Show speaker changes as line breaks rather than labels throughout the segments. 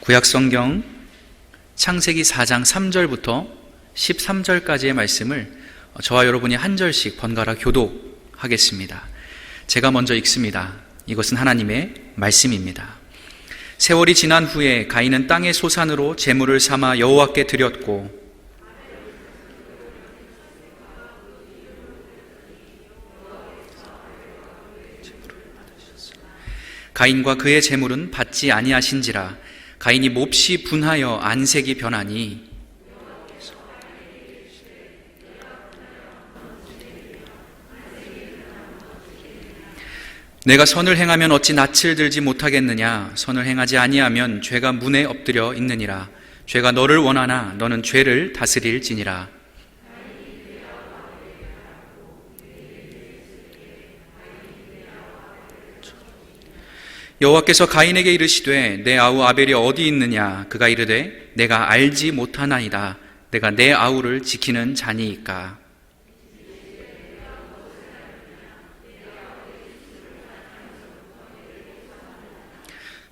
구약성경 창세기 4장 3절부터 13절까지의 말씀을 저와 여러분이 한 절씩 번갈아 교독하겠습니다. 제가 먼저 읽습니다. 이것은 하나님의 말씀입니다. 세월이 지난 후에 가인은 땅의 소산으로 제물을 삼아 여호와께 드렸고 가인과 그의 제물은 받지 아니하신지라. 가인이 몹시 분하여 안색이 변하니 내가 선을 행하면 어찌 낯을 들지 못하겠느냐. 선을 행하지 아니하면 죄가 문에 엎드려 있느니라. 죄가 너를 원하나 너는 죄를 다스릴지니라. 여호와께서 가인에게 이르시되 내 아우 아벨이 어디 있느냐. 그가 이르되 내가 알지 못하나이다. 내가 내 아우를 지키는 자니이까.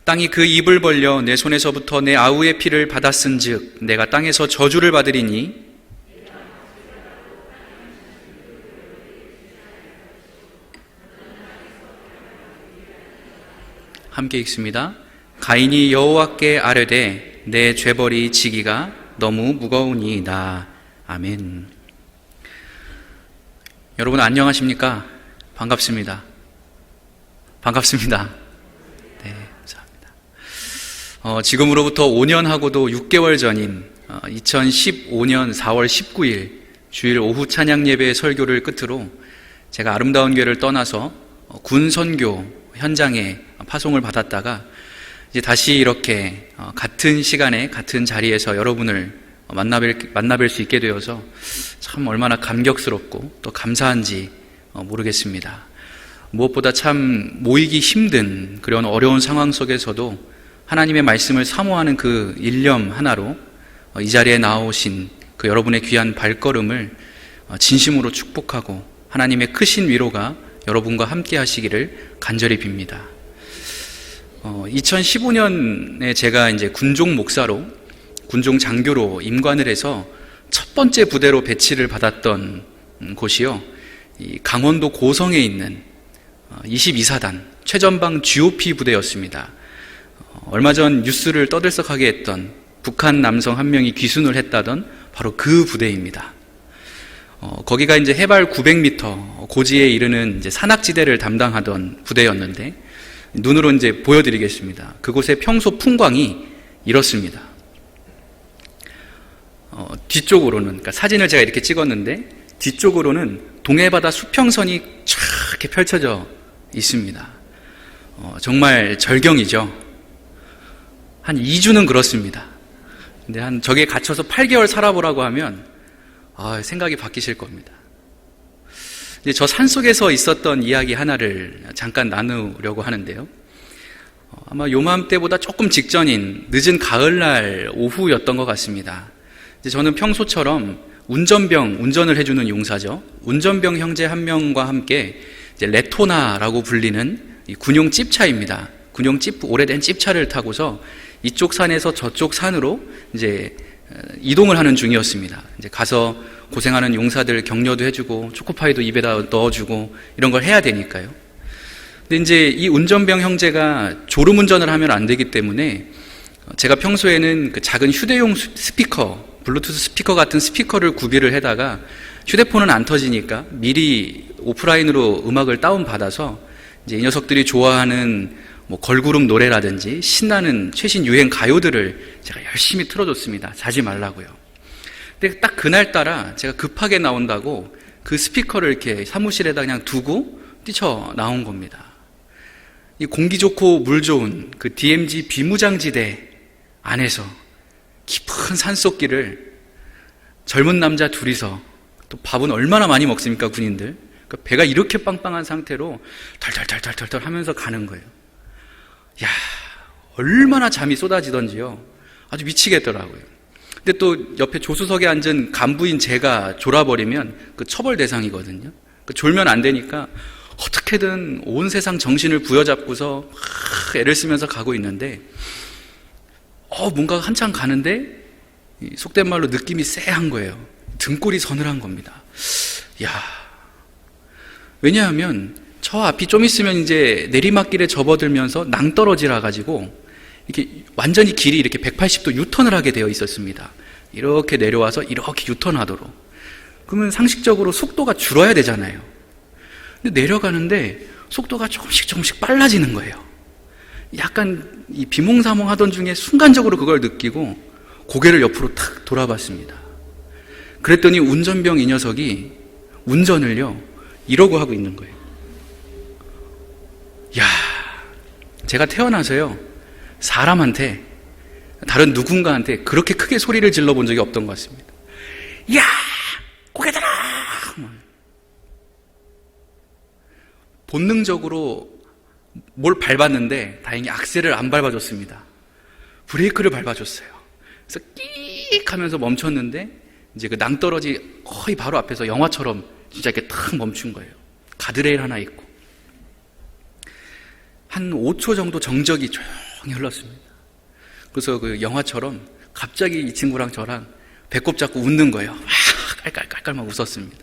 땅이 그 입을 벌려 내 손에서부터 내 아우의 피를 받았은즉 내가 땅에서 저주를 받으리니 함께 읽습니다. 가인이 여호와께 아뢰되 내 죄벌이 지기가 너무 무거우니이다. 아멘. 여러분 안녕하십니까? 반갑습니다. 반갑습니다. 네, 감사합니다. 지금으로부터 5년하고도 6개월 전인 2015년 4월 19일 주일 오후 찬양 예배 설교를 끝으로 제가 아름다운 교회를 떠나서 군 선교 현장에 파송을 받았다가 이제 다시 이렇게 같은 시간에 같은 자리에서 여러분을 만나뵐 수 있게 되어서 참 얼마나 감격스럽고 또 감사한지 모르겠습니다. 무엇보다 참 모이기 힘든 그런 어려운 상황 속에서도 하나님의 말씀을 사모하는 그 일념 하나로 이 자리에 나오신 그 여러분의 귀한 발걸음을 진심으로 축복하고 하나님의 크신 위로가 여러분과 함께 하시기를 간절히 빕니다. 2015년에 제가 이제 군종 목사로, 군종 장교로 임관을 해서 첫 번째 부대로 배치를 받았던 곳이요. 이 강원도 고성에 있는 22사단 최전방 GOP 부대였습니다. 얼마 전 뉴스를 떠들썩하게 했던 북한 남성 한 명이 귀순을 했다던 바로 그 부대입니다. 거기가 이제 해발 900m 고지에 이르는 이제 산악지대를 담당하던 부대였는데 눈으로 이제 보여드리겠습니다. 그곳의 평소 풍광이 이렇습니다. 뒤쪽으로는, 그러니까 사진을 제가 이렇게 찍었는데 뒤쪽으로는 동해바다 수평선이 쫙 이렇게 펼쳐져 있습니다. 정말 절경이죠. 한 2주는 그렇습니다. 근데 저기에 갇혀서 8개월 살아보라고 하면 생각이 바뀌실 겁니다. 이제 저 산속에서 있었던 이야기 하나를 잠깐 나누려고 하는데요. 아마 요맘때보다 조금 직전인 늦은 가을날 오후였던 것 같습니다. 이제 저는 평소처럼 운전을 해주는 용사죠. 운전병 형제 한 명과 함께 이제 레토나라고 불리는 이 군용 찝차입니다. 군용 오래된 찝차를 타고서 이쪽 산에서 저쪽 산으로 이제 이동을 하는 중이었습니다. 이제 가서 고생하는 용사들 격려도 해주고 초코파이도 입에다 넣어주고 이런 걸 해야 되니까요. 근데 이제 이 운전병 형제가 졸음운전을 하면 안 되기 때문에 제가 평소에는 그 작은 휴대용 스피커, 블루투스 스피커 같은 스피커를 구비를 해다가 휴대폰은 안 터지니까 미리 오프라인으로 음악을 다운받아서 이제 이 녀석들이 좋아하는 뭐 걸그룹 노래라든지 신나는 최신 유행 가요들을 제가 열심히 틀어줬습니다. 자지 말라고요. 근데 딱 그날따라 제가 급하게 나온다고 그 스피커를 이렇게 사무실에다 그냥 두고 뛰쳐나온 겁니다. 이 공기 좋고 물 좋은 그 DMZ 비무장지대 안에서 깊은 산속길을 젊은 남자 둘이서, 또 밥은 얼마나 많이 먹습니까, 군인들? 그러니까 배가 이렇게 빵빵한 상태로 덜덜덜덜덜 하면서 가는 거예요. 야, 얼마나 잠이 쏟아지던지요. 아주 미치겠더라고요. 근데 또 옆에 조수석에 앉은 간부인 제가 졸아버리면 그 처벌 대상이거든요. 졸면 안 되니까 어떻게든 온 세상 정신을 부여잡고서 막 애를 쓰면서 가고 있는데 뭔가 한참 가는데 속된 말로 느낌이 쎄한 거예요. 등골이 서늘한 겁니다. 왜냐하면 저 앞이 좀 있으면 이제 내리막길에 접어들면서 낭떠러지라 가지고 이렇게 완전히 길이 이렇게 180도 유턴을 하게 되어 있었습니다. 이렇게 내려와서 이렇게 유턴하도록. 그러면 상식적으로 속도가 줄어야 되잖아요. 근데 내려가는데 속도가 조금씩 빨라지는 거예요. 약간 이 비몽사몽 하던 중에 순간적으로 그걸 느끼고 고개를 옆으로 탁 돌아봤습니다. 그랬더니 운전병 이 녀석이 운전을요 이러고 하고 있는 거예요. 제가 태어나서요 사람한테, 다른 누군가한테 그렇게 크게 소리를 질러본 적이 없던 것 같습니다. 고개 들어! 본능적으로 뭘 밟았는데 다행히 악셀을 안 밟아줬습니다. 브레이크를 밟아줬어요. 그래서 끼익 하면서 멈췄는데 이제 그 낭떠러지 거의 바로 앞에서 영화처럼 진짜 이렇게 탁 멈춘 거예요. 가드레일 하나 있고. 한 5초 정도 정적이 조용히 흘렀습니다. 그래서 그 영화처럼 갑자기 이 친구랑 저랑 배꼽 잡고 웃는 거예요. 깔깔깔깔 막 웃었습니다.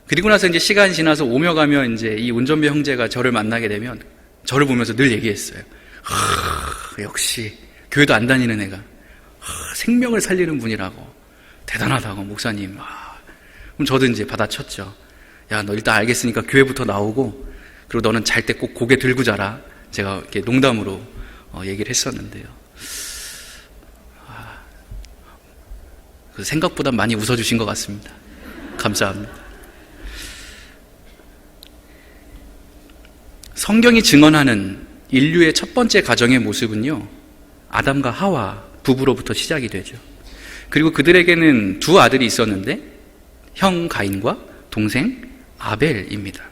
그리고 나서 이제 시간이 지나서 오며 가며 이제 이 운전병 형제가 저를 만나게 되면 저를 보면서 늘 얘기했어요. 역시 교회도 안 다니는 애가 생명을 살리는 분이라고, 대단하다고 목사님. 그럼 저도 이제 받아쳤죠. 너 일단 알겠으니까 교회부터 나오고, 그리고 너는 잘 때 꼭 고개 들고 자라. 제가 이렇게 농담으로 얘기를 했었는데요. 생각보다 많이 웃어주신 것 같습니다. 감사합니다. 성경이 증언하는 인류의 첫 번째 가정의 모습은요, 아담과 하와 부부로부터 시작이 되죠. 그리고 그들에게는 두 아들이 있었는데 형 가인과 동생 아벨입니다.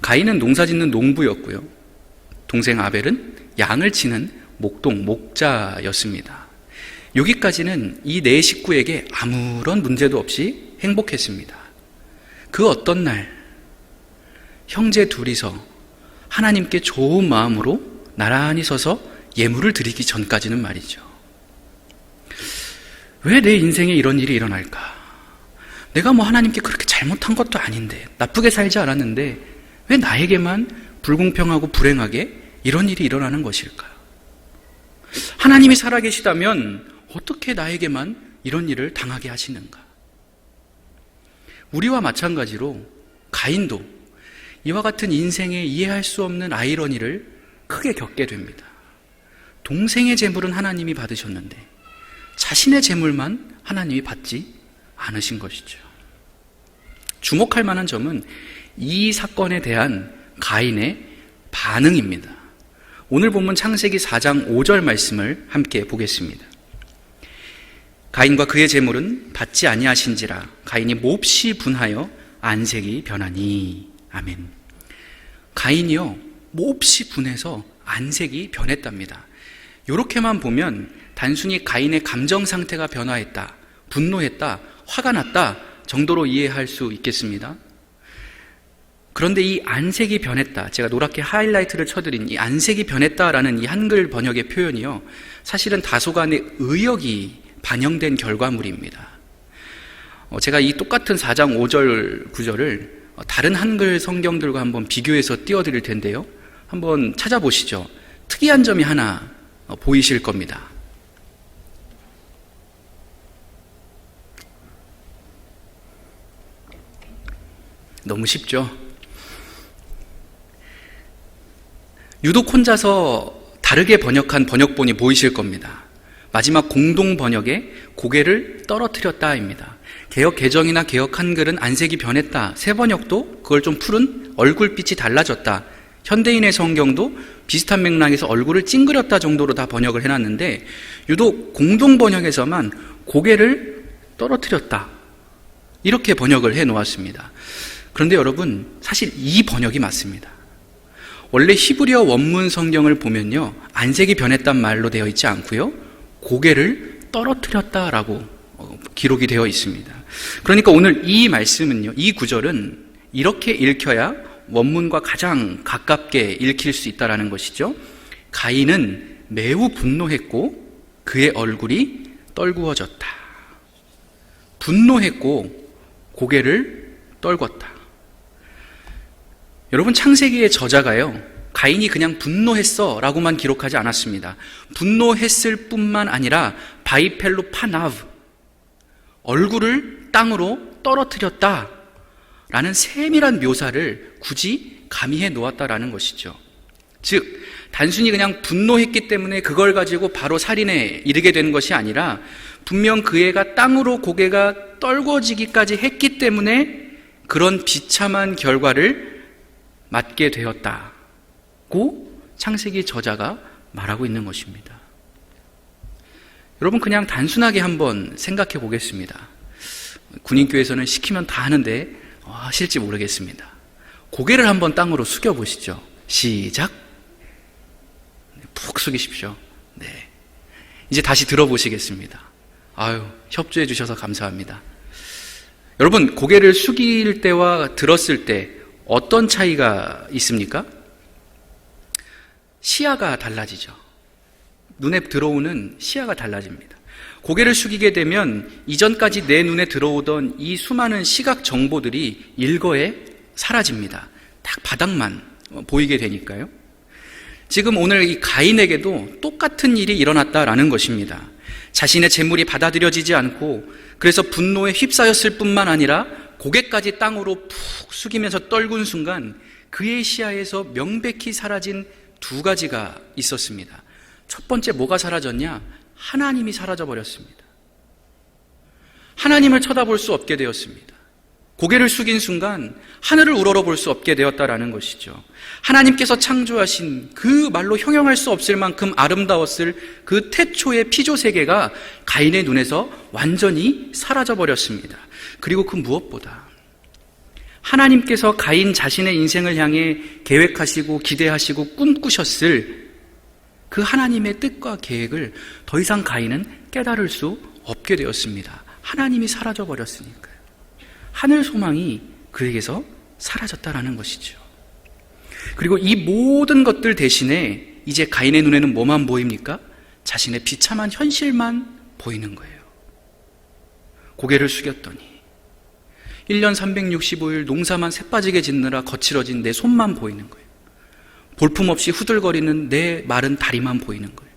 가인은 농사짓는 농부였고요, 동생 아벨은 양을 치는 목자였습니다. 여기까지는 이 네 식구에게 아무런 문제도 없이 행복했습니다. 그 어떤 날 형제 둘이서 하나님께 좋은 마음으로 나란히 서서 예물을 드리기 전까지는 말이죠. 왜 내 인생에 이런 일이 일어날까? 내가 하나님께 그렇게 잘못한 것도 아닌데, 나쁘게 살지 않았는데 왜 나에게만 불공평하고 불행하게 이런 일이 일어나는 것일까? 하나님이 살아계시다면 어떻게 나에게만 이런 일을 당하게 하시는가? 우리와 마찬가지로 가인도 이와 같은 인생에 이해할 수 없는 아이러니를 크게 겪게 됩니다. 동생의 재물은 하나님이 받으셨는데 자신의 재물만 하나님이 받지 않으신 것이죠. 주목할 만한 점은 이 사건에 대한 가인의 반응입니다. 오늘 본문 창세기 4장 5절 말씀을 함께 보겠습니다. 가인과 그의 재물은 받지 아니하신지라 가인이 몹시 분하여 안색이 변하니. 아멘. 가인이요 몹시 분해서 안색이 변했답니다. 이렇게만 보면 단순히 가인의 감정 상태가 변화했다, 분노했다, 화가 났다 정도로 이해할 수 있겠습니다. 그런데 이 안색이 변했다, 제가 노랗게 하이라이트를 쳐드린 이 안색이 변했다라는 이 한글 번역의 표현이요, 사실은 다소간의 의역이 반영된 결과물입니다. 제가 이 똑같은 4장 5절 구절을 다른 한글 성경들과 한번 비교해서 띄워드릴 텐데요, 한번 찾아보시죠. 특이한 점이 하나 보이실 겁니다. 너무 쉽죠? 유독 혼자서 다르게 번역한 번역본이 보이실 겁니다. 마지막 공동 번역에 고개를 떨어뜨렸다입니다. 개역 개정이나 개역 한글은 안색이 변했다, 새 번역도 그걸 좀 풀은 얼굴빛이 달라졌다, 현대인의 성경도 비슷한 맥락에서 얼굴을 찡그렸다 정도로 다 번역을 해놨는데 유독 공동 번역에서만 고개를 떨어뜨렸다 이렇게 번역을 해놓았습니다. 그런데 여러분, 사실 이 번역이 맞습니다. 원래 히브리어 원문 성경을 보면요, 안색이 변했단 말로 되어 있지 않고요, 고개를 떨어뜨렸다라고 기록이 되어 있습니다. 그러니까 오늘 이 말씀은요, 이 구절은 이렇게 읽혀야 원문과 가장 가깝게 읽힐 수 있다는 것이죠. 가인은 매우 분노했고 그의 얼굴이 떨구어졌다. 분노했고 고개를 떨궜다. 여러분, 창세기의 저자가요, 가인이 그냥 분노했어 라고만 기록하지 않았습니다. 분노했을 뿐만 아니라 바이펠로 파나브, 얼굴을 땅으로 떨어뜨렸다 라는 세밀한 묘사를 굳이 가미해 놓았다라는 것이죠. 즉, 단순히 그냥 분노했기 때문에 그걸 가지고 바로 살인에 이르게 된 것이 아니라 분명 그 애가 땅으로 고개가 떨궈지기까지 했기 때문에 그런 비참한 결과를 맞게 되었다고 창세기 저자가 말하고 있는 것입니다. 여러분, 그냥 단순하게 한번 생각해 보겠습니다. 군인교회에서는 시키면 다 하는데 하실지 모르겠습니다. 고개를 한번 땅으로 숙여 보시죠. 시작. 푹 숙이십시오. 네. 이제 다시 들어보시겠습니다. 아유, 협조해 주셔서 감사합니다. 여러분, 고개를 숙일 때와 들었을 때 어떤 차이가 있습니까? 시야가 달라지죠. 눈에 들어오는 시야가 달라집니다. 고개를 숙이게 되면 이전까지 내 눈에 들어오던 이 수많은 시각 정보들이 일거에 사라집니다. 딱 바닥만 보이게 되니까요. 지금 오늘 이 가인에게도 똑같은 일이 일어났다라는 것입니다. 자신의 재물이 받아들여지지 않고 그래서 분노에 휩싸였을 뿐만 아니라 고개까지 땅으로 푹 숙이면서 떨군 순간 그의 시야에서 명백히 사라진 두 가지가 있었습니다. 첫 번째, 뭐가 사라졌냐? 하나님이 사라져 버렸습니다. 하나님을 쳐다볼 수 없게 되었습니다. 고개를 숙인 순간 하늘을 우러러볼 수 없게 되었다라는 것이죠. 하나님께서 창조하신 그 말로 형용할 수 없을 만큼 아름다웠을 그 태초의 피조 세계가 가인의 눈에서 완전히 사라져 버렸습니다. 그리고 그 무엇보다 하나님께서 가인 자신의 인생을 향해 계획하시고 기대하시고 꿈꾸셨을 그 하나님의 뜻과 계획을 더 이상 가인은 깨달을 수 없게 되었습니다. 하나님이 사라져 버렸으니까요. 하늘 소망이 그에게서 사라졌다라는 것이죠. 그리고 이 모든 것들 대신에 이제 가인의 눈에는 뭐만 보입니까? 자신의 비참한 현실만 보이는 거예요. 고개를 숙였더니 1년 365일 농사만 새빠지게 짓느라 거칠어진 내 손만 보이는 거예요. 볼품없이 후들거리는 내 마른 다리만 보이는 거예요.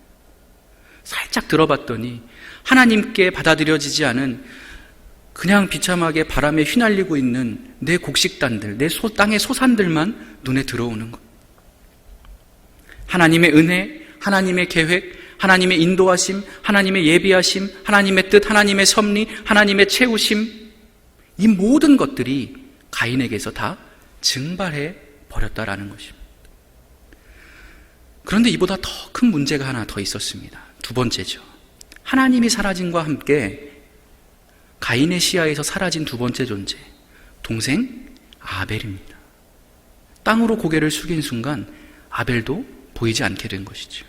살짝 들어봤더니 하나님께 받아들여지지 않은 그냥 비참하게 바람에 휘날리고 있는 내 곡식단들, 내 땅의 소산들만 눈에 들어오는 것. 하나님의 은혜, 하나님의 계획, 하나님의 인도하심, 하나님의 예비하심, 하나님의 뜻, 하나님의 섭리, 하나님의 채우심, 이 모든 것들이 가인에게서 다 증발해 버렸다라는 것입니다. 그런데 이보다 더 큰 문제가 하나 더 있었습니다. 두 번째죠. 하나님이 사라짐과 함께 가인의 시야에서 사라진 두 번째 존재, 동생 아벨입니다. 땅으로 고개를 숙인 순간 아벨도 보이지 않게 된 것이죠.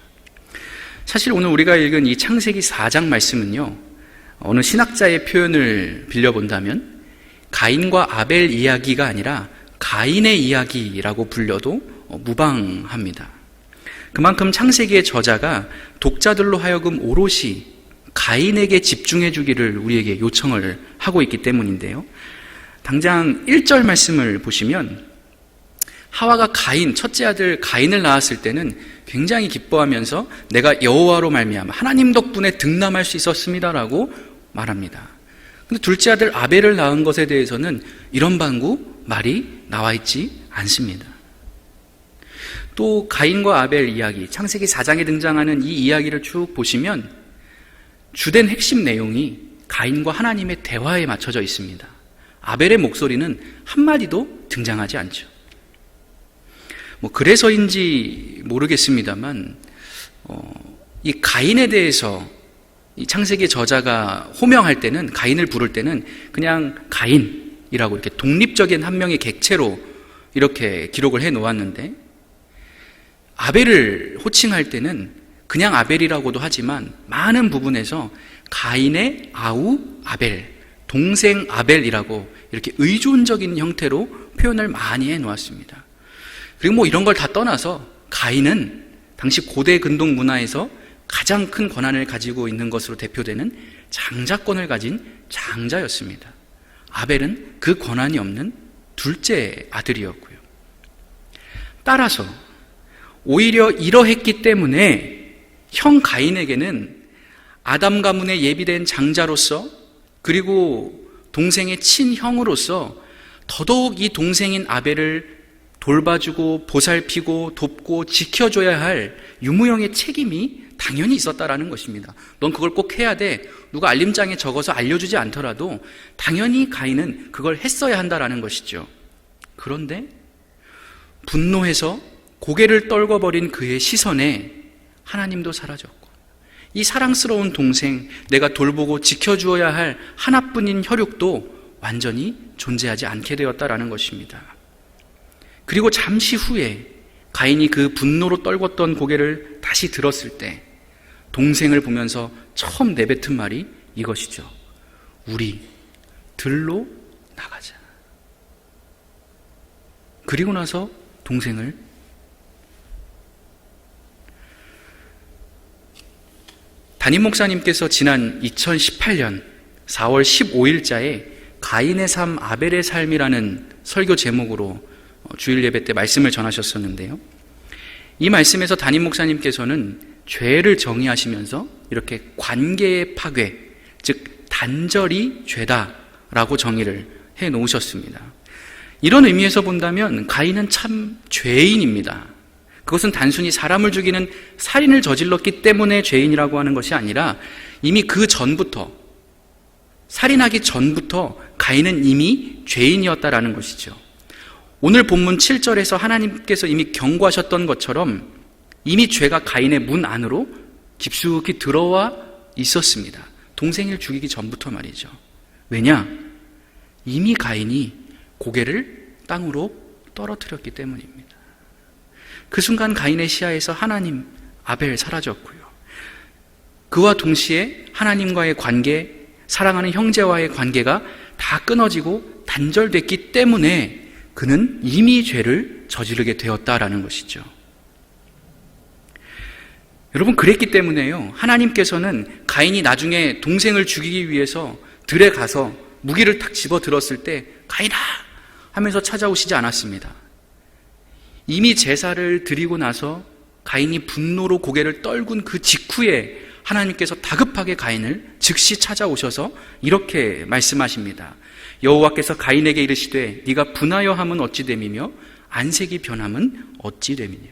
사실 오늘 우리가 읽은 이 창세기 4장 말씀은요, 어느 신학자의 표현을 빌려본다면 가인과 아벨 이야기가 아니라 가인의 이야기라고 불려도 무방합니다. 그만큼 창세기의 저자가 독자들로 하여금 오롯이 가인에게 집중해 주기를 우리에게 요청을 하고 있기 때문인데요. 당장 1절 말씀을 보시면 하와가 가인, 첫째 아들 가인을 낳았을 때는 굉장히 기뻐하면서 내가 여호와로 말미암아 하나님 덕분에 득남할 수 있었습니다라고 말합니다. 근데 둘째 아들 아벨을 낳은 것에 대해서는 이런 방구 말이 나와 있지 않습니다. 또 가인과 아벨 이야기, 창세기 4장에 등장하는 이 이야기를 쭉 보시면 주된 핵심 내용이 가인과 하나님의 대화에 맞춰져 있습니다. 아벨의 목소리는 한마디도 등장하지 않죠. 그래서인지 모르겠습니다만 이 가인에 대해서 이 창세기 저자가 호명할 때는, 가인을 부를 때는 그냥 가인이라고 이렇게 독립적인 한 명의 객체로 이렇게 기록을 해 놓았는데, 아벨을 호칭할 때는 그냥 아벨이라고도 하지만 많은 부분에서 가인의 아우 아벨, 동생 아벨이라고 이렇게 의존적인 형태로 표현을 많이 해 놓았습니다. 그리고 이런 걸 다 떠나서 가인은 당시 고대 근동 문화에서 가장 큰 권한을 가지고 있는 것으로 대표되는 장자권을 가진 장자였습니다. 아벨은 그 권한이 없는 둘째 아들이었고요. 따라서 오히려 이러했기 때문에 형 가인에게는 아담 가문에 예비된 장자로서, 그리고 동생의 친형으로서 더더욱 이 동생인 아벨을 돌봐주고 보살피고 돕고 지켜줘야 할 유무형의 책임이 당연히 있었다라는 것입니다. 넌 그걸 꼭 해야 돼. 누가 알림장에 적어서 알려주지 않더라도 당연히 가인은 그걸 했어야 한다라는 것이죠. 그런데 분노해서 고개를 떨궈버린 그의 시선에 하나님도 사라졌고, 이 사랑스러운 동생, 내가 돌보고 지켜주어야 할 하나뿐인 혈육도 완전히 존재하지 않게 되었다라는 것입니다. 그리고 잠시 후에 가인이 그 분노로 떨궜던 고개를 다시 들었을 때 동생을 보면서 처음 내뱉은 말이 이것이죠. 우리 들로 나가자. 그리고 나서 동생을 담임 목사님께서 지난 2018년 4월 15일자에 가인의 삶, 아벨의 삶이라는 설교 제목으로 주일 예배 때 말씀을 전하셨었는데요. 이 말씀에서 담임 목사님께서는 죄를 정의하시면서 이렇게 관계의 파괴, 즉 단절이 죄다라고 정의를 해 놓으셨습니다. 이런 의미에서 본다면 가인은 참 죄인입니다. 그것은 단순히 사람을 죽이는 살인을 저질렀기 때문에 죄인이라고 하는 것이 아니라 이미 그 전부터, 살인하기 전부터 가인은 이미 죄인이었다라는 것이죠. 오늘 본문 7절에서 하나님께서 이미 경고하셨던 것처럼 이미 죄가 가인의 문 안으로 깊숙이 들어와 있었습니다. 동생을 죽이기 전부터 말이죠. 왜냐? 이미 가인이 고개를 땅으로 떨어뜨렸기 때문입니다. 그 순간 가인의 시야에서 하나님, 아벨 사라졌고요. 그와 동시에 하나님과의 관계, 사랑하는 형제와의 관계가 다 끊어지고 단절됐기 때문에 그는 이미 죄를 저지르게 되었다라는 것이죠. 여러분, 그랬기 때문에요, 하나님께서는 가인이 나중에 동생을 죽이기 위해서 들에 가서 무기를 탁 집어들었을 때 가인아 하면서 찾아오시지 않았습니다. 이미 제사를 드리고 나서 가인이 분노로 고개를 떨군 그 직후에 하나님께서 다급하게 가인을 즉시 찾아오셔서 이렇게 말씀하십니다. 여호와께서 가인에게 이르시되 네가 분하여 함은 어찌 됨이며 안색이 변함은 어찌 됨이냐.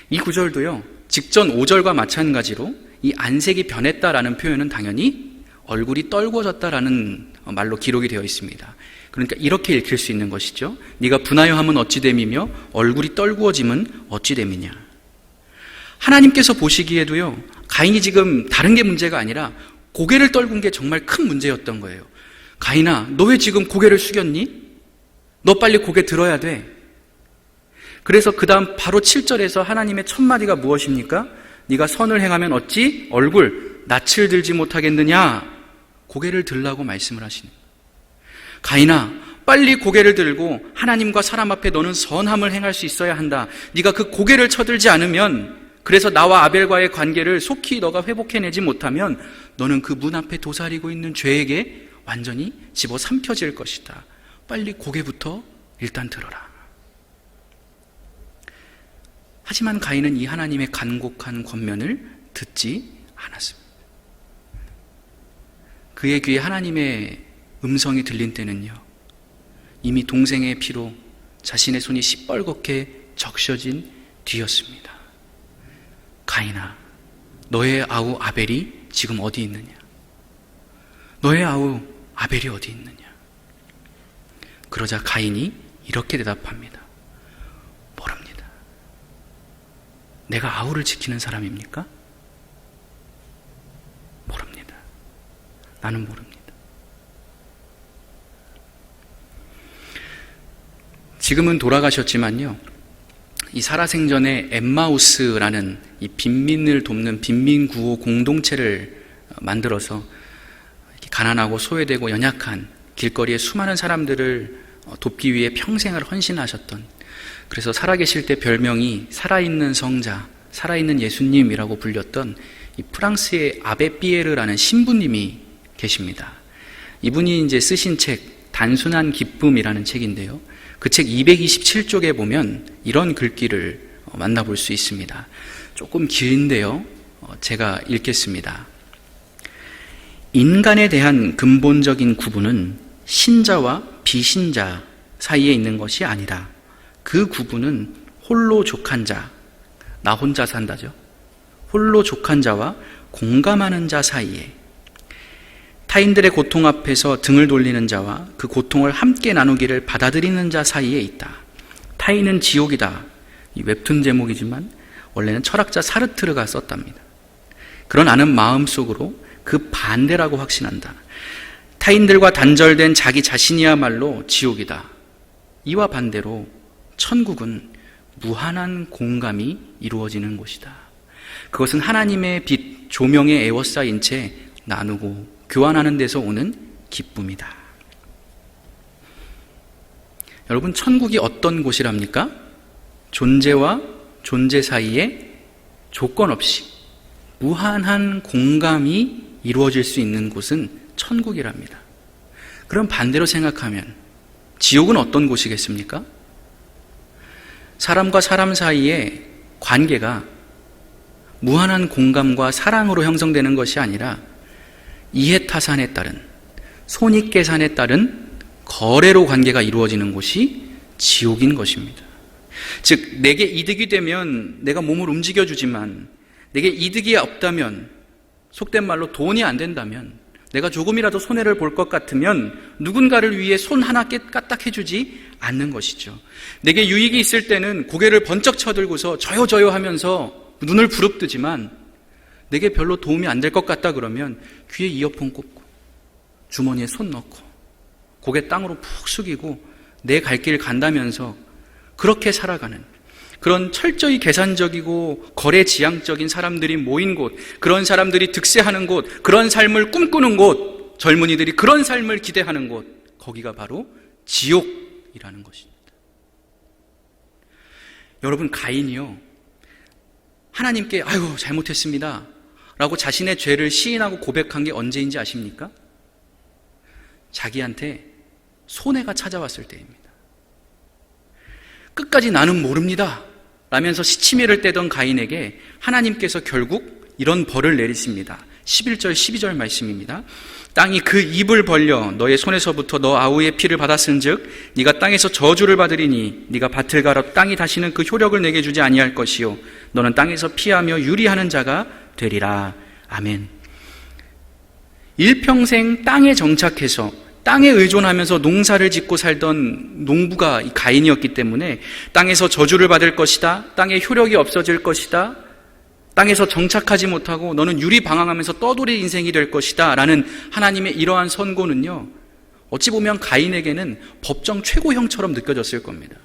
이 구절도요, 직전 5절과 마찬가지로 이 안색이 변했다라는 표현은 당연히 얼굴이 떨궈졌다라는 말로 기록이 되어 있습니다. 그러니까 이렇게 읽힐 수 있는 것이죠. 네가 분하여 함은 어찌 됨이며 얼굴이 떨구어짐은 어찌 됨이냐. 하나님께서 보시기에도요, 가인이 지금 다른 게 문제가 아니라 고개를 떨군 게 정말 큰 문제였던 거예요. 가인아, 너 왜 지금 고개를 숙였니? 너 빨리 고개 들어야 돼. 그래서 그 다음 바로 7절에서 하나님의 첫 마디가 무엇입니까? 네가 선을 행하면 어찌 얼굴 낯을 들지 못하겠느냐. 고개를 들라고 말씀을 하시는 거예요. 가인아, 빨리 고개를 들고 하나님과 사람 앞에 너는 선함을 행할 수 있어야 한다. 네가 그 고개를 쳐들지 않으면, 그래서 나와 아벨과의 관계를 속히 너가 회복해내지 못하면 너는 그 문 앞에 도사리고 있는 죄에게 완전히 집어삼켜질 것이다. 빨리 고개부터 일단 들어라. 하지만 가인은 이 하나님의 간곡한 권면을 듣지 않았습니다. 그의 귀에 하나님의 음성이 들린 때는요, 이미 동생의 피로 자신의 손이 시뻘겋게 적셔진 뒤였습니다. 가인아, 너의 아우 아벨이 지금 어디 있느냐? 너의 아우 아벨이 어디 있느냐? 그러자 가인이 이렇게 대답합니다. 모릅니다. 내가 아우를 지키는 사람입니까? 모릅니다. 나는 모릅니다. 지금은 돌아가셨지만요, 이 살아생전에 엠마우스라는 이 빈민을 돕는 빈민구호 공동체를 만들어서 가난하고 소외되고 연약한 길거리의 수많은 사람들을 돕기 위해 평생을 헌신하셨던 그래서 살아계실 때 별명이 살아있는 성자, 살아있는 예수님이라고 불렸던 이 프랑스의 아베 피에르라는 신부님이 계십니다. 이분이 이제 쓰신 책 단순한 기쁨이라는 책인데요. 그 책 227쪽에 보면 이런 글귀를 만나볼 수 있습니다. 조금 긴데요. 제가 읽겠습니다. 인간에 대한 근본적인 구분은 신자와 비신자 사이에 있는 것이 아니다. 그 구분은 홀로 족한 자, 나 혼자 산다죠. 홀로 족한 자와 공감하는 자 사이에, 타인들의 고통 앞에서 등을 돌리는 자와 그 고통을 함께 나누기를 받아들이는 자 사이에 있다. 타인은 지옥이다. 이 웹툰 제목이지만 원래는 철학자 사르트르가 썼답니다. 그런 아는 마음속으로 그 반대라고 확신한다. 타인들과 단절된 자기 자신이야말로 지옥이다. 이와 반대로 천국은 무한한 공감이 이루어지는 곳이다. 그것은 하나님의 빛, 조명의 에워싸인 채 나누고 교환하는 데서 오는 기쁨이다. 여러분, 천국이 어떤 곳이랍니까? 존재와 존재 사이에 조건 없이 무한한 공감이 이루어질 수 있는 곳은 천국이랍니다. 그럼 반대로 생각하면 지옥은 어떤 곳이겠습니까? 사람과 사람 사이의 관계가 무한한 공감과 사랑으로 형성되는 것이 아니라 이해타산에 따른, 손익계산에 따른 거래로 관계가 이루어지는 곳이 지옥인 것입니다. 즉, 내게 이득이 되면 내가 몸을 움직여주지만 내게 이득이 없다면, 속된 말로 돈이 안 된다면, 내가 조금이라도 손해를 볼 것 같으면 누군가를 위해 손 하나 까딱해주지 않는 것이죠. 내게 유익이 있을 때는 고개를 번쩍 쳐들고서 저요 하면서 눈을 부릅뜨지만 내게 별로 도움이 안 될 것 같다 그러면 귀에 이어폰 꽂고 주머니에 손 넣고 고개 땅으로 푹 숙이고 내 갈 길 간다면서 그렇게 살아가는, 그런 철저히 계산적이고 거래지향적인 사람들이 모인 곳, 그런 사람들이 득세하는 곳, 그런 삶을 꿈꾸는 곳, 젊은이들이 그런 삶을 기대하는 곳, 거기가 바로 지옥이라는 것입니다. 여러분, 가인이요, 하나님께 아이고 잘못했습니다 라고 자신의 죄를 시인하고 고백한 게 언제인지 아십니까? 자기한테 손해가 찾아왔을 때입니다. 끝까지 나는 모릅니다 라면서 시치미를 떼던 가인에게 하나님께서 결국 이런 벌을 내리십니다. 11절 12절 말씀입니다. 땅이 그 입을 벌려 너의 손에서부터 너 아우의 피를 받았은즉 네가 땅에서 저주를 받으리니 네가 밭을 갈아 땅이 다시는 그 효력을 내게 주지 아니할 것이요 너는 땅에서 피하며 유리하는 자가 되리라. 아멘. 일평생 땅에 정착해서 땅에 의존하면서 농사를 짓고 살던 농부가 이 가인이었기 때문에 땅에서 저주를 받을 것이다, 땅에 효력이 없어질 것이다, 땅에서 정착하지 못하고 너는 유리방황하면서 떠돌이 인생이 될 것이다 라는 하나님의 이러한 선고는요, 어찌 보면 가인에게는 법정 최고형처럼 느껴졌을 겁니다.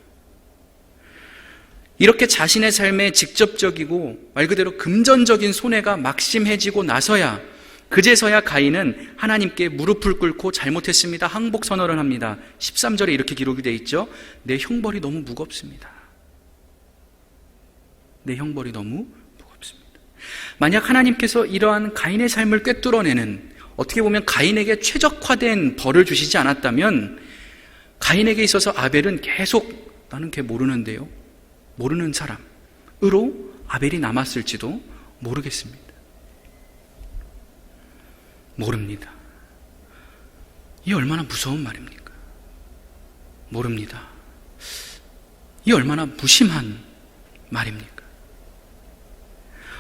이렇게 자신의 삶에 직접적이고 말 그대로 금전적인 손해가 막심해지고 나서야, 그제서야 가인은 하나님께 무릎을 꿇고 잘못했습니다, 항복 선언을 합니다. 13절에 이렇게 기록이 되어 있죠. 내 형벌이 너무 무겁습니다. 내 형벌이 너무 무겁습니다. 만약 하나님께서 이러한 가인의 삶을 꿰뚫어내는, 어떻게 보면 가인에게 최적화된 벌을 주시지 않았다면 가인에게 있어서 아벨은 계속 나는 걔 모르는데요, 모르는 사람으로 아벨이 남았을지도 모르겠습니다. 모릅니다. 이 얼마나 무서운 말입니까? 모릅니다. 이 얼마나 무심한 말입니까?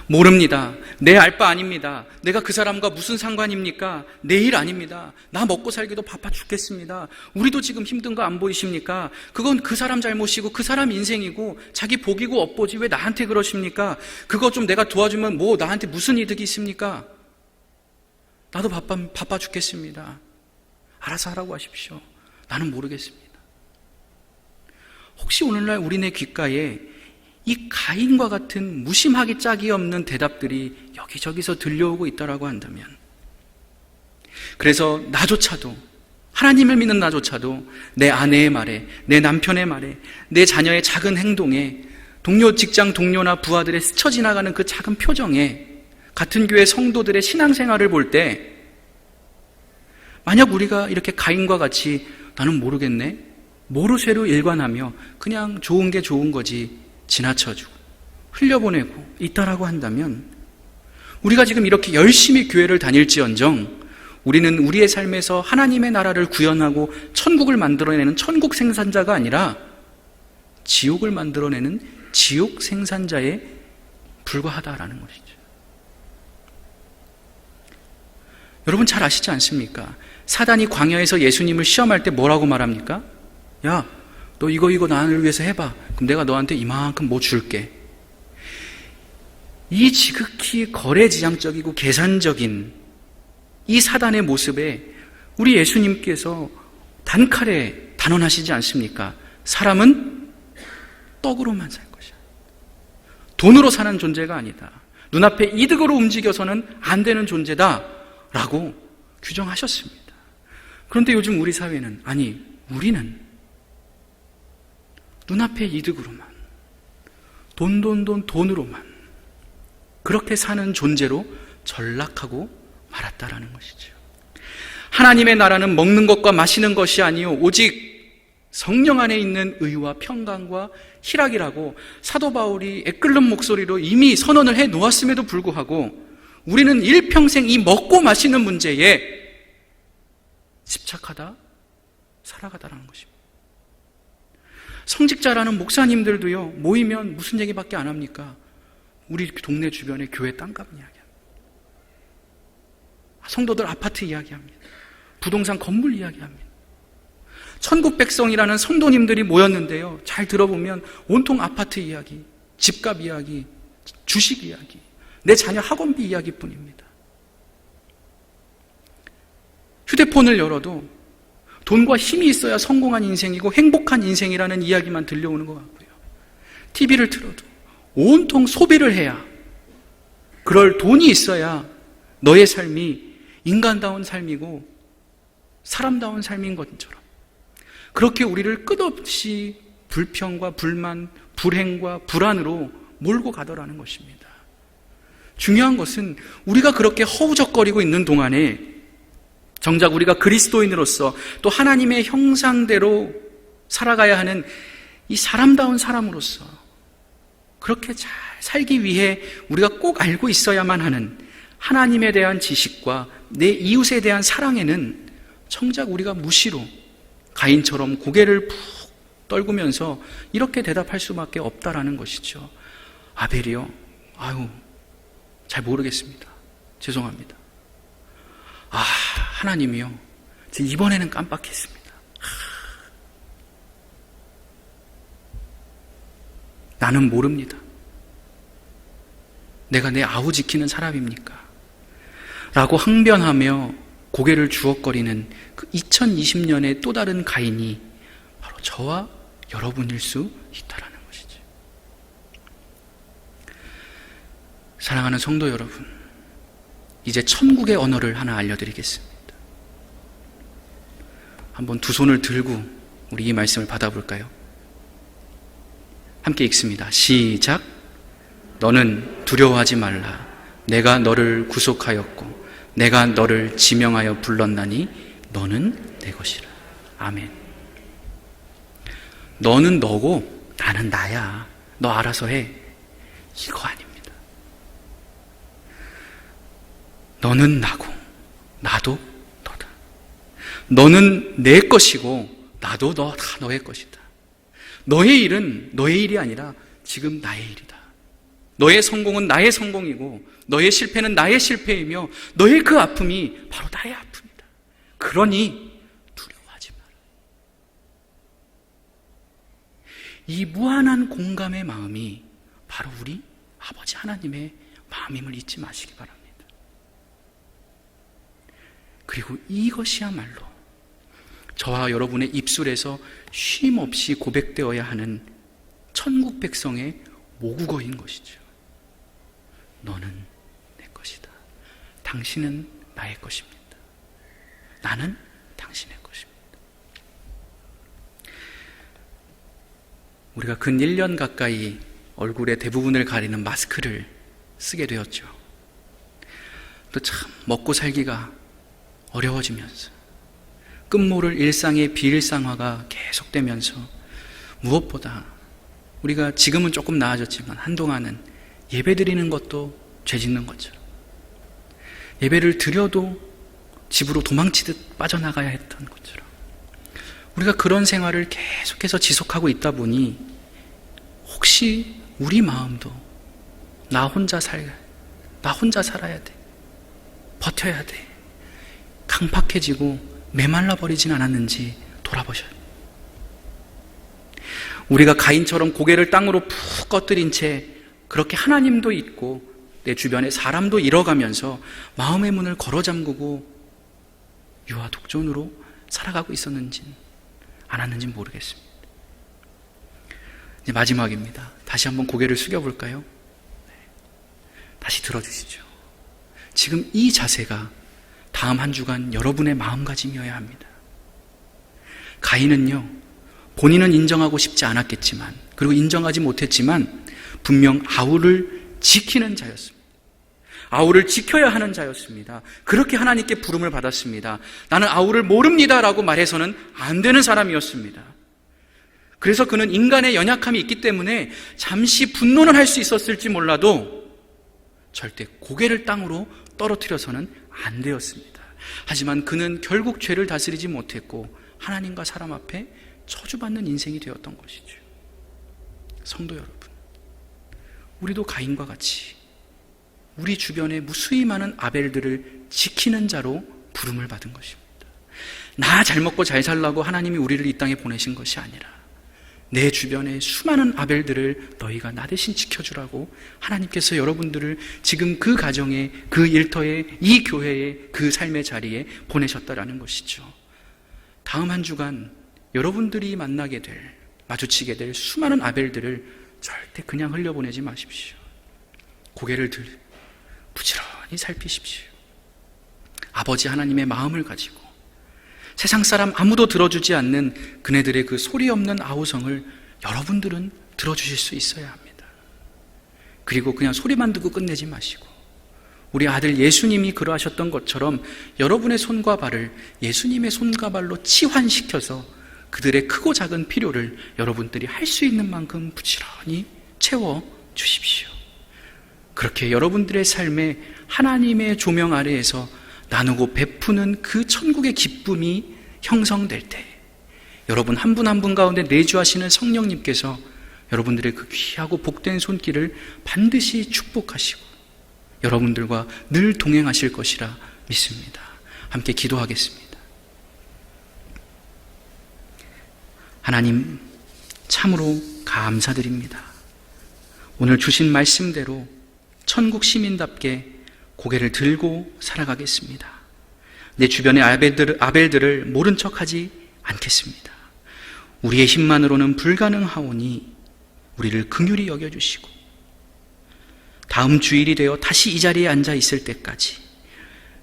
모릅니다. 내 알 바 아닙니다. 내가 그 사람과 무슨 상관입니까? 내 일 아닙니다. 나 먹고 살기도 바빠 죽겠습니다. 우리도 지금 힘든 거 안 보이십니까? 그건 그 사람 잘못이고 그 사람 인생이고 자기 복이고 업보지 왜 나한테 그러십니까? 그거 좀 내가 도와주면 뭐 나한테 무슨 이득이 있습니까? 나도 바빠 죽겠습니다. 알아서 하라고 하십시오. 나는 모르겠습니다. 혹시 오늘날 우리네 귓가에 이 가인과 같은 무심하기 짝이 없는 대답들이 여기저기서 들려오고 있다라고 한다면, 그래서 나조차도 하나님을 믿는 나조차도 내 아내의 말에, 내 남편의 말에, 내 자녀의 작은 행동에, 직장 동료나 부하들의 스쳐 지나가는 그 작은 표정에, 같은 교회 성도들의 신앙생활을 볼 때 만약 우리가 이렇게 가인과 같이 나는 모르겠네, 모르쇠로 일관하며 그냥 좋은 게 좋은 거지 지나쳐주고 흘려보내고 있다라고 한다면, 우리가 지금 이렇게 열심히 교회를 다닐지언정 우리는 우리의 삶에서 하나님의 나라를 구현하고 천국을 만들어내는 천국 생산자가 아니라 지옥을 만들어내는 지옥 생산자에 불과하다라는 것이죠. 여러분 잘 아시지 않습니까? 사단이 광야에서 예수님을 시험할 때 뭐라고 말합니까? 야, 너 이거 나를 위해서 해봐. 그럼 내가 너한테 이만큼 뭐 줄게. 이 지극히 거래지향적이고 계산적인 이 사단의 모습에 우리 예수님께서 단칼에 단언하시지 않습니까? 사람은 떡으로만 살 것이야. 돈으로 사는 존재가 아니다. 눈앞에 이득으로 움직여서는 안 되는 존재다 라고 규정하셨습니다. 그런데 요즘 우리 사회는, 아니 우리는 눈앞에 이득으로만, 돈으로만 그렇게 사는 존재로 전락하고 말았다라는 것이죠. 하나님의 나라는 먹는 것과 마시는 것이 아니요 오직 성령 안에 있는 의와 평강과 희락이라고 사도 바울이 애끓는 목소리로 이미 선언을 해 놓았음에도 불구하고 우리는 일평생 이 먹고 마시는 문제에 집착하다 살아가다라는 것입니다. 성직자라는 목사님들도요, 모이면 무슨 얘기밖에 안 합니까? 우리 동네 주변에 교회 땅값 이야기합니다. 성도들 아파트 이야기합니다. 부동산 건물 이야기합니다. 천국 백성이라는 성도님들이 모였는데요, 잘 들어보면 온통 아파트 이야기, 집값 이야기, 주식 이야기, 내 자녀 학원비 이야기뿐입니다. 휴대폰을 열어도 돈과 힘이 있어야 성공한 인생이고 행복한 인생이라는 이야기만 들려오는 것 같고요. TV를 틀어도 온통 소비를 해야, 그럴 돈이 있어야 너의 삶이 인간다운 삶이고 사람다운 삶인 것처럼 그렇게 우리를 끝없이 불평과 불만, 불행과 불안으로 몰고 가더라는 것입니다. 중요한 것은 우리가 그렇게 허우적거리고 있는 동안에 정작 우리가 그리스도인으로서 또 하나님의 형상대로 살아가야 하는 이 사람다운 사람으로서 그렇게 잘 살기 위해 우리가 꼭 알고 있어야만 하는 하나님에 대한 지식과 내 이웃에 대한 사랑에는 정작 우리가 무시로 가인처럼 고개를 푹 떨구면서 이렇게 대답할 수밖에 없다라는 것이죠. 아벨이요? 아유, 잘 모르겠습니다. 죄송합니다. 아, 하나님이요? 이번에는 깜빡했습니다. 나는 모릅니다. 내가 내 아우 지키는 사람입니까? 라고 항변하며 고개를 주걱거리는 그 2020년의 또 다른 가인이 바로 저와 여러분일 수 있다라는 것이죠. 사랑하는 성도 여러분, 이제 천국의 언어를 하나 알려드리겠습니다. 한번 두 손을 들고 우리 이 말씀을 받아볼까요? 함께 읽습니다. 시작. 너는 두려워하지 말라. 내가 너를 구속하였고 내가 너를 지명하여 불렀나니 너는 내 것이라. 아멘. 너는 너고 나는 나야. 너 알아서 해. 이거 아닙니다. 너는 나고 나도 너다. 너는 내 것이고 나도 다 너의 것이다. 너의 일은 너의 일이 아니라 지금 나의 일이다. 너의 성공은 나의 성공이고 너의 실패는 나의 실패이며 너의 그 아픔이 바로 나의 아픔이다. 그러니 두려워하지 마라. 이 무한한 공감의 마음이 바로 우리 아버지 하나님의 마음임을 잊지 마시기 바랍니다. 그리고 이것이야말로 저와 여러분의 입술에서 쉼없이 고백되어야 하는 천국 백성의 모국어인 것이죠. 너는 내 것이다. 당신은 나의 것입니다. 나는 당신의 것입니다. 우리가 근 1년 가까이 얼굴의 대부분을 가리는 마스크를 쓰게 되었죠. 또 참 먹고 살기가 어려워지면서 끝모를 일상의 비일상화가 계속되면서 무엇보다 우리가 지금은 조금 나아졌지만 한동안은 예배드리는 것도 죄짓는 것처럼, 예배를 드려도 집으로 도망치듯 빠져나가야 했던 것처럼 우리가 그런 생활을 계속해서 지속하고 있다 보니 혹시 우리 마음도 나 혼자 살아야 돼, 버텨야 돼, 강팍해지고 메말라 버리진 않았는지 돌아보셔요. 우리가 가인처럼 고개를 땅으로 푹 꺼뜨린 채 그렇게 하나님도 잊고 내 주변에 사람도 잃어가면서 마음의 문을 걸어 잠그고 유아 독존으로 살아가고 있었는지는 않았는지는 모르겠습니다. 이제 마지막입니다. 다시 한번 고개를 숙여볼까요? 다시 들어주시죠. 지금 이 자세가 다음 한 주간 여러분의 마음가짐이어야 합니다. 가인은요, 본인은 인정하고 싶지 않았겠지만, 그리고 인정하지 못했지만 분명 아우를 지키는 자였습니다. 아우를 지켜야 하는 자였습니다. 그렇게 하나님께 부름을 받았습니다. 나는 아우를 모릅니다 라고 말해서는 안 되는 사람이었습니다. 그래서 그는 인간의 연약함이 있기 때문에 잠시 분노는 할 수 있었을지 몰라도 절대 고개를 땅으로 떨어뜨려서는 안 되었습니다. 하지만 그는 결국 죄를 다스리지 못했고 하나님과 사람 앞에 저주받는 인생이 되었던 것이죠. 성도 여러분, 우리도 가인과 같이 우리 주변에 무수히 많은 아벨들을 지키는 자로 부름을 받은 것입니다. 나 잘 먹고 잘 살라고 하나님이 우리를 이 땅에 보내신 것이 아니라 내 주변에 수많은 아벨들을 너희가 나 대신 지켜주라고 하나님께서 여러분들을 지금 그 가정에, 그 일터에, 이 교회에, 그 삶의 자리에 보내셨다라는 것이죠. 다음 한 주간 여러분들이 만나게 될, 마주치게 될 수많은 아벨들을 절대 그냥 흘려보내지 마십시오. 고개를 부지런히 살피십시오. 아버지 하나님의 마음을 가지고 세상 사람 아무도 들어주지 않는 그네들의 그 소리 없는 아우성을 여러분들은 들어주실 수 있어야 합니다. 그리고 그냥 소리만 듣고 끝내지 마시고 우리 아들 예수님이 그러하셨던 것처럼 여러분의 손과 발을 예수님의 손과 발로 치환시켜서 그들의 크고 작은 필요를 여러분들이 할 수 있는 만큼 부지런히 채워주십시오. 그렇게 여러분들의 삶에 하나님의 조명 아래에서 나누고 베푸는 그 천국의 기쁨이 형성될 때 여러분 한 분 한 분 가운데 내주하시는 성령님께서 여러분들의 그 귀하고 복된 손길을 반드시 축복하시고 여러분들과 늘 동행하실 것이라 믿습니다. 함께 기도하겠습니다. 하나님, 참으로 감사드립니다. 오늘 주신 말씀대로 천국 시민답게 고개를 들고 살아가겠습니다. 내 주변의 아벨들을 모른 척하지 않겠습니다. 우리의 힘만으로는 불가능하오니 우리를 긍휼히 여겨주시고 다음 주일이 되어 다시 이 자리에 앉아 있을 때까지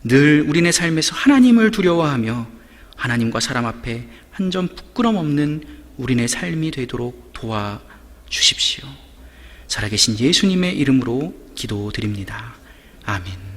늘 우리네 삶에서 하나님을 두려워하며 하나님과 사람 앞에 한 점 부끄럼 없는 우리네 삶이 되도록 도와주십시오. 살아계신 예수님의 이름으로 기도드립니다. 아멘.